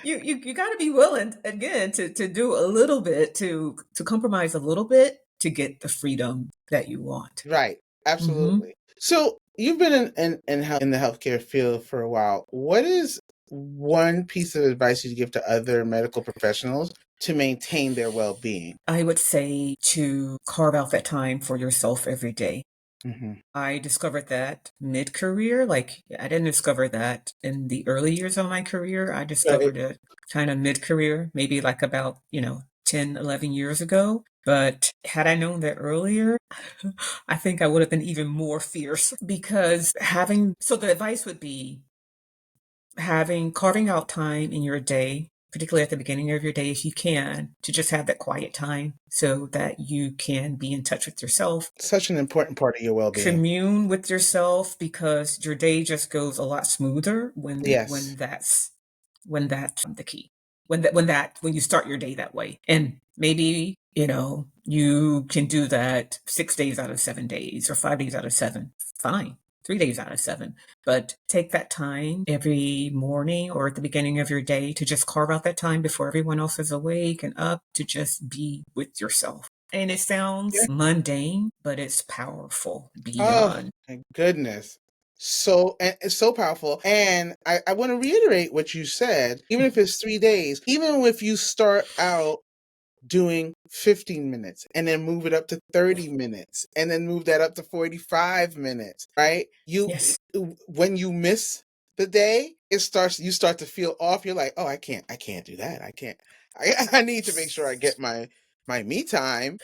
you got to be willing again to do a little bit to compromise a little bit to get the freedom that you want. Right. Hmm. Absolutely. So you've been in the healthcare field for a while. What is one piece of advice you'd give to other medical professionals to maintain their well-being? I would say to carve out that time for yourself every day. Hmm. I discovered that mid-career. Like, I didn't discover that in the early years of my career. I Right. discovered it kind of mid-career, maybe like about, 10, 11 years ago. But had I known that earlier, I think I would have been even more fierce because so the advice would be carving out time in your day, particularly at the beginning of your day, if you can, to just have that quiet time so that you can be in touch with yourself, Such an important part of your well-being. commune with yourself, because your day just goes a lot smoother Yes. when that's the key. When you start your day that way. And maybe, you can do that 6 days out of 7 days or 5 days out of seven. Fine. 3 days out of seven. But take that time every morning or at the beginning of your day to just carve out that time before everyone else is awake and up to just be with yourself. And it sounds Yeah. mundane, but it's powerful Oh, beyond. my goodness. And it's so powerful. And I want to reiterate what you said, even if it's 3 days, even if you start out doing 15 minutes and then move it up to 30 minutes and then move that up to 45 minutes, right? Yes. When you miss the day, you start to feel off. You're like, oh, I can't do that. I can't, I need to make sure I get my me time,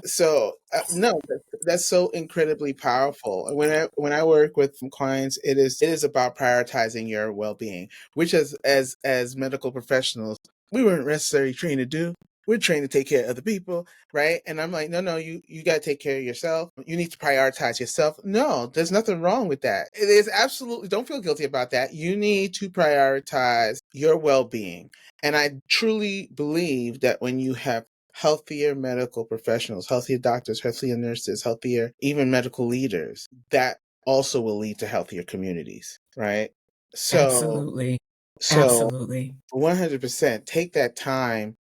So no, that's so incredibly powerful. And when I work with some clients, it is about prioritizing your well-being, which as medical professionals, we weren't necessarily trained to do. We're trained to take care of other people, right? And I'm like, no, you got to take care of yourself. You need to prioritize yourself. No, there's nothing wrong with that. It is absolutely, don't feel guilty about that. You need to prioritize your well-being. And I truly believe that when you have healthier medical professionals, healthier doctors, healthier nurses, healthier even medical leaders, that also will lead to healthier communities, right? So, Absolutely. so Absolutely. 100% take that time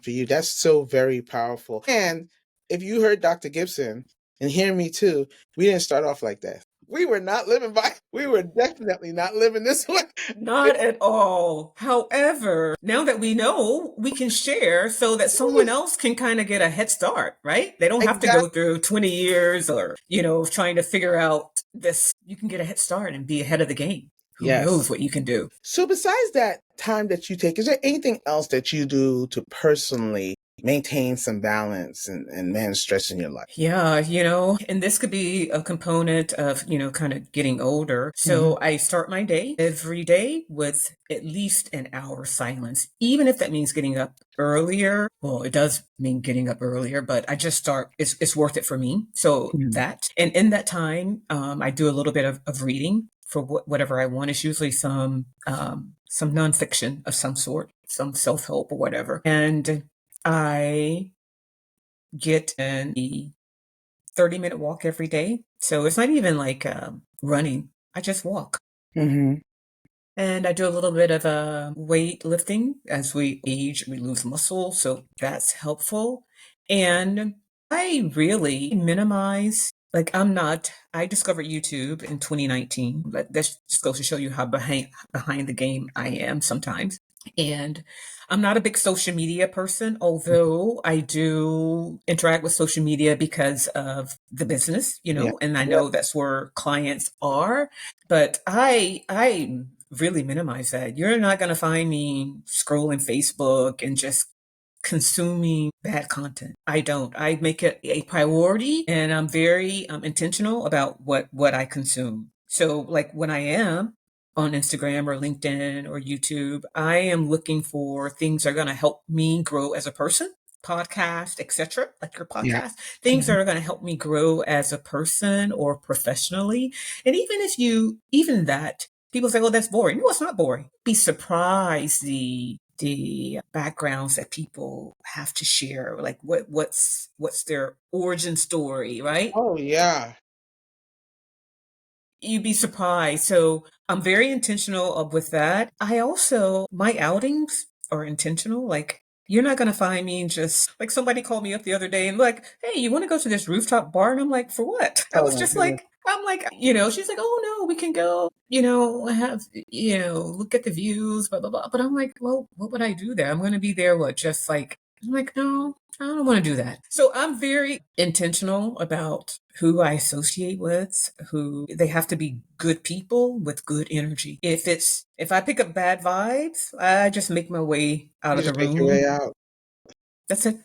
for you. That's so very powerful. And if you heard Dr. Gibson and hear me too, we didn't start off like that. We were not living by, we were definitely not living this way. Not at all. However, now that we know, we can share so that someone else can kind of get a head start, right? They don't have to Exactly. go through 20 years or, trying to figure out this. You can get a head start and be ahead of the game. Who Yes. knows what you can do? So besides that time that you take, is there anything else that you do to personally maintain some balance and manage stress in your life? Yeah, and this could be a component of, kind of getting older. Mhm. So I start my day every day with at least an hour silence, even if that means getting up earlier. Well, it does mean getting up earlier, but I just start, it's worth it for me. So Mhm. that, and in that time, I do a little bit of reading for whatever I want. It's usually some nonfiction of some sort, some self-help or whatever. And I get in the 30-minute walk every day. So it's not even like running. I just walk. Mhm. And I do a little bit of weight lifting. As we age, we lose muscle. So that's helpful. And I really minimize, like, I discovered YouTube in 2019, but that just goes to show you how behind the game I am sometimes. And I'm not a big social media person, although I do interact with social media because of the business, Yeah. and I Yep. know that's where clients are. But I really minimize that. You're not going to find me scrolling Facebook and just consuming bad content. I don't. I make it a priority, and I'm very intentional about what I consume. So, like when I am on Instagram or LinkedIn or YouTube, I am looking for things that are going to help me grow as a person, podcast, etc., like your Yeah. podcast, things that Mhm. are going to help me grow as a person or professionally. And even that, people say, "Oh, that's boring." No, it's not boring. Be surprised the backgrounds that people have to share, like what's their origin story, right? Oh yeah. You'd be surprised. So I'm very intentional with that. I also, my outings are intentional. Like, you're not going to find me just like somebody called me up the other day and like, hey, you want to go to this rooftop bar? And I'm like, for what? I Oh was my just goodness. like, I'm like, she's like, oh no, we can go, have, look at the views, blah, blah, blah. But I'm like, well, what would I do there? I'm going to be there, what, just like, I'm like, no, I don't want to do that. So I'm very intentional about who I associate with, who they have to be good people with good energy. If I pick up bad vibes, I just make my way out You of the just make your way room. out. That's it.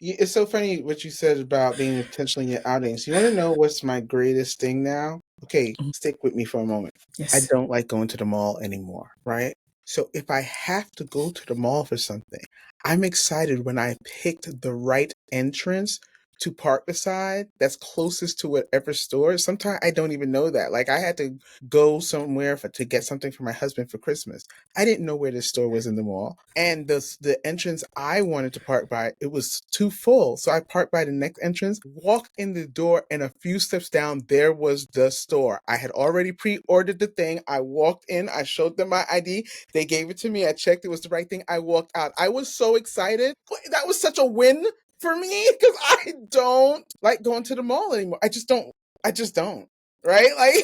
It's so funny what you said about being intentional in your outings. You want to know what's my greatest thing now? Okay, Mhm. stick with me for a moment. I Yes. don't like going to the mall anymore, right? So if I have to go to the mall for something, I'm excited when I picked the right entrance to park beside that's closest to whatever store. Sometimes I don't even know that. Like I had to go somewhere to get something for my husband for Christmas. I didn't know where this store was in the mall, and the entrance I wanted to park by, it was too full. So I parked by the next entrance, walked in the door, and a few steps down, there was the store. I had already pre-ordered the thing. I walked in, I showed them my ID, they gave it to me. I checked it was the right thing. I walked out. I was so excited. That was such a win for me because I don't like going to the mall anymore. I just don't. I just don't. Right? Like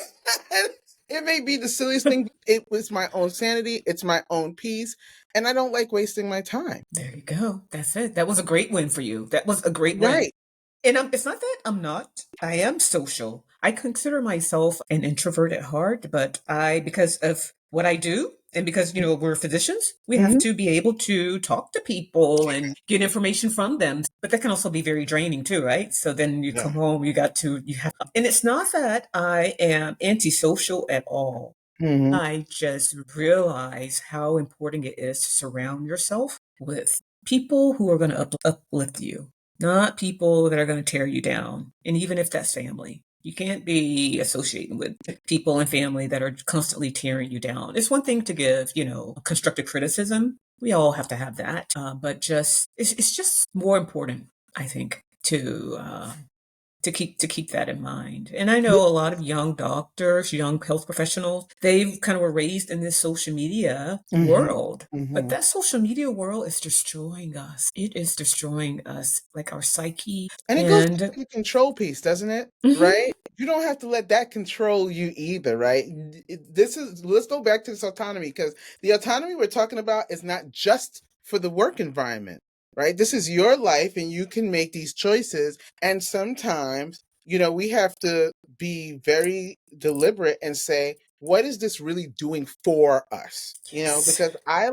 it may be the silliest thing. It was my own sanity. It's my own peace. And I don't like wasting my time. There you go. That's it. That was a great win for you. That was a great win. Right. And it's not that I'm not. I am social. I consider myself an introvert at heart, but because of what I do, and because we're physicians, we have Hmm. to be able to talk to people and get information from them. But that can also be very draining too, right? So then you Yeah. come home, you have, and it's not that I am antisocial at all. Hmm. I just realize how important it is to surround yourself with people who are going to uplift you, not people that are going to tear you down. And even if that's family, you can't be associating with people and family that are constantly tearing you down. It's one thing to give, constructive criticism. We all have to have that. But it's just more important, I think, to to keep that in mind. And I know a lot of young doctors, young health professionals, they kind of were raised in this social media Mm-hmm. world. But Mm-hmm. that social media world is destroying us. It is destroying us, like our psyche. And it goes back And to the control piece, doesn't it? mhm, Right? You don't have to let that control you either, right? Let's go back to this autonomy, because the autonomy we're talking about is not just for the work environment, right? This is your life and you can make these choices. And sometimes, we have to be very deliberate and say, what is this really doing for us? yes. Because I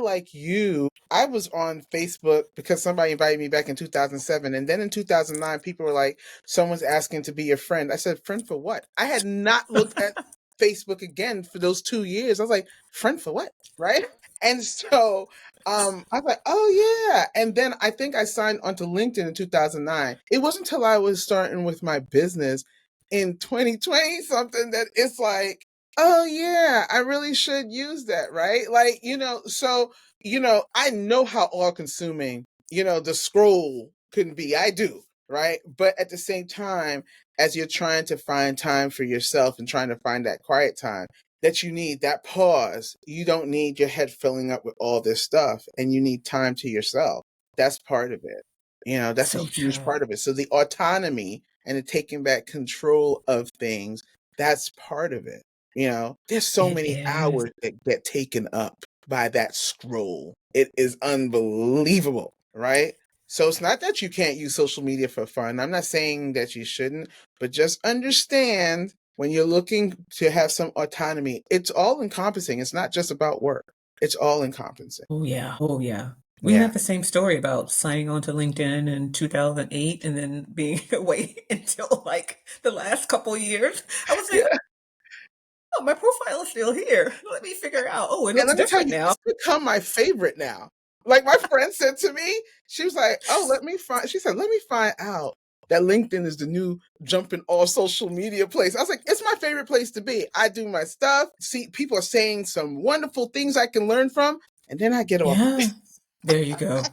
was on Facebook because somebody invited me back in 2007. And then in 2009, people were like, someone's asking to be your friend. I said, friend for what? I had not looked at Facebook again for those 2 years. I was like, friend for what? Right. And so I was like, oh yeah. And then I think I signed onto LinkedIn in 2009. It wasn't until I was starting with my business in 2020 something that it's like, oh yeah, I really should use that, right? Like, so I know how all consuming, the scroll can be. I do, right? But at the same time, as you're trying to find time for yourself and trying to find that quiet time that you need, that pause, you don't need your head filling up with all this stuff and you need time to yourself. That's part of it. That's a So huge true. part of it. So the autonomy and the taking back control of things, that's part of it. There's so It many is. hours that get taken up by that scroll. It is unbelievable, right? So it's not that you can't use social media for fun. I'm not saying that you shouldn't, but just understand when you're looking to have some autonomy, it's all encompassing. It's not just about work. It's all encompassing. Oh yeah. Oh yeah. We Yeah. have the same story about signing on to LinkedIn in 2008 and then being away until like the last couple of years. I was like, Yeah. oh, my profile is still here. Let me figure out. Oh, it And looks let me tell different you, now. it's become my favorite now. Like my friend said to me, she was like, "Oh, she said, let me find out that LinkedIn is the new jumping all social media place." I was like, it's my favorite place to be. I do my stuff. See, people are saying some wonderful things I can learn from, and then I get off of it. Yeah. There you go.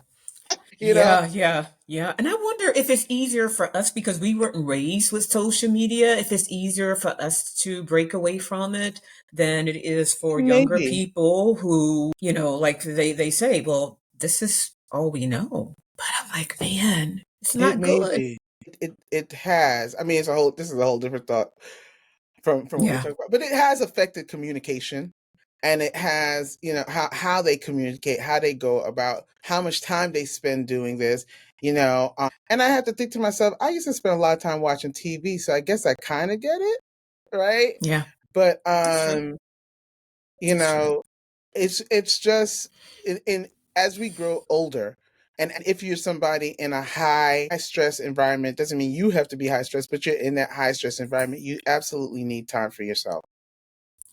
You know, Yeah, yeah, yeah. And I wonder if it's easier for us because we weren't raised with social media, if it's easier for us to break away from it than it is for younger maybe people who, like they say, well, this is all we know. But I'm like, man, it's it not may good. be. It has. I mean, this is a whole different thought from what we Yeah, talked about, but it has affected communication, and it has, how they communicate, how they go about, how much time they spend doing this. And I have to think to myself, I used to spend a lot of time watching TV, so I guess I kind of get it, right? yeah, But it's true. you It's true. know it's just in as we grow older, and if you're somebody in a high stress environment, doesn't mean you have to be high stress, but you're in that high stress environment, you absolutely need time for yourself.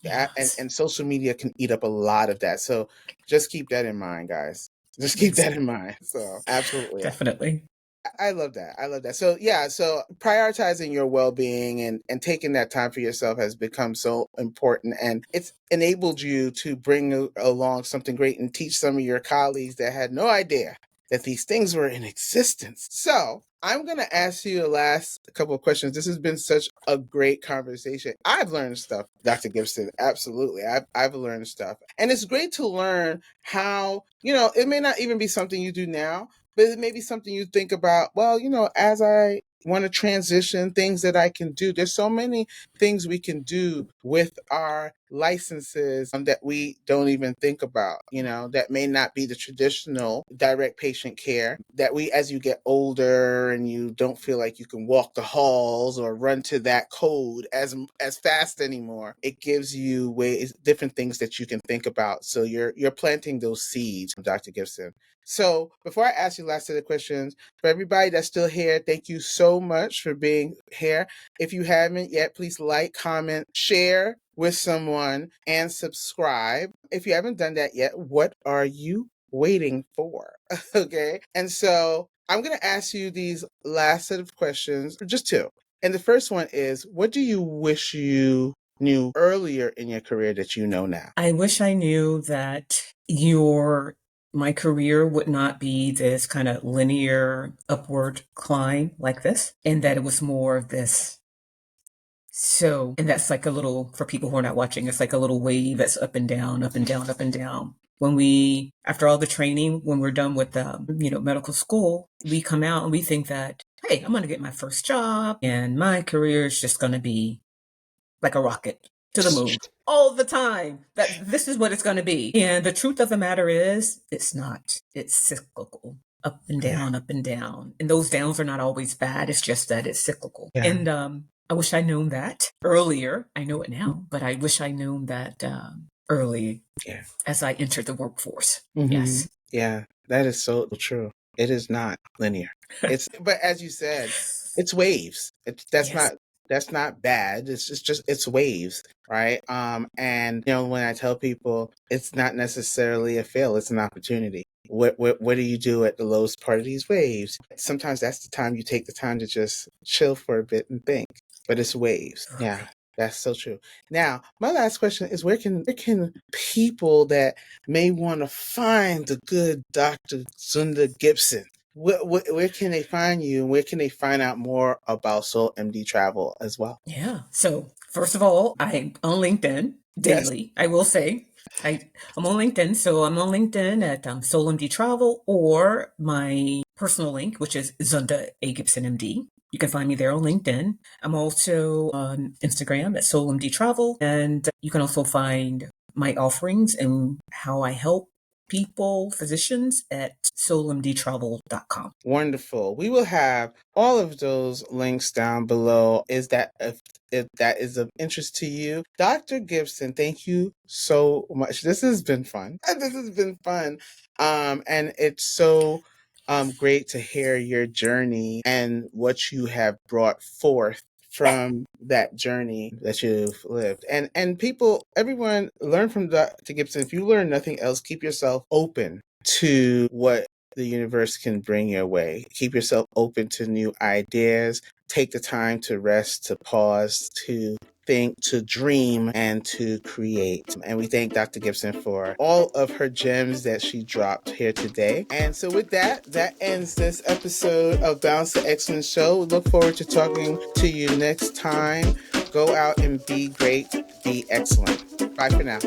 Yes, And social media can eat up a lot of that. So just keep that in mind, guys. Just keep yes, that in mind. So absolutely. definitely. I love that. I love that. So yeah, so prioritizing your well-being and taking that time for yourself has become so important, and it's enabled you to bring along something great and teach some of your colleagues that had no idea that these things were in existence. So I'm going to ask you the last couple of questions. This has been such a great conversation. I've learned stuff, Dr. Gibson. Absolutely. I've learned stuff. And it's great to learn how, it may not even be something you do now, but it may be something you think about, well, as I want to transition, things that I can do. There's so many things we can do with our licenses that we don't even think about, that may not be the traditional direct patient care that as you get older and you don't feel like you can walk the halls or run to that code as fast anymore. It gives you ways, different things that you can think about. So you're planting those seeds, Dr. Gibson. So before I ask you the last set of questions, for everybody that's still here, thank you so much for being here. If you haven't yet, please like, comment, share with someone, and subscribe. If you haven't done that yet, what are you waiting for? Okay. And so I'm going to ask you these last set of questions, just two. And the first one is, what do you wish you knew earlier in your career that you know now? I wish I knew that your my career would not be this kind of linear upward climb like this, and that it was more of this. So, and that's like a little, for people who are not watching, it's like a little wave that's up and down, up and down, up and down. When we, after all the training, when we're done with, medical school, we come out and we think that, hey, I'm going to get my first job and my career is just going to be like a rocket to the moon all the time. That this is what it's going to be. And the truth of the matter is, it's not. It's cyclical. Up and down, up and down. And those downs are not always bad. It's just that it's cyclical. Yeah. And I wish I'd known that earlier. I know it now, but I wish I'd known that early as I entered the workforce. Mm-hmm. Yes. Yeah, that is so true. It is not linear. But as you said, it's waves. That's not bad. It's waves, right? And when I tell people it's not necessarily a fail, it's an opportunity. What do you do at the lowest part of these waves? Sometimes that's the time you take the time to just chill for a bit and think. But it's waves. Okay. Yeah. That's so true. Now, my last question is where can people that may want to find the good Dr. Zunda Gibson, where can they find you, and where can they find out more about Soul MD Travel as well? Yeah. So first of all, I'm on LinkedIn daily. Yes. I will say I'm on LinkedIn. So I'm on LinkedIn at Soul MD Travel, or my personal link, which is Zunda Gibson MD. You can find me there on LinkedIn. I'm also on Instagram at Soul MD Travel, and you can also find my offerings and how I help people, physicians, at soulmdtravel.com. Wonderful. We will have all of those links down below. Is that if that is of interest to you? Dr. Gibson, thank you so much. This has been fun. And it's so great to hear your journey and what you have brought forth from that journey that you've lived. And everyone learn from Dr. Gibson. If you learn nothing else, keep yourself open to what the universe can bring your way. Keep yourself open to new ideas. Take the time to rest, to pause, to think, to dream, and to create. And we thank Dr. Gibson for all of her gems that she dropped here today. And so with that ends this episode of Balance to Excellence Show. We look forward to talking to you next time. Go out and be great, be excellent. Bye for now.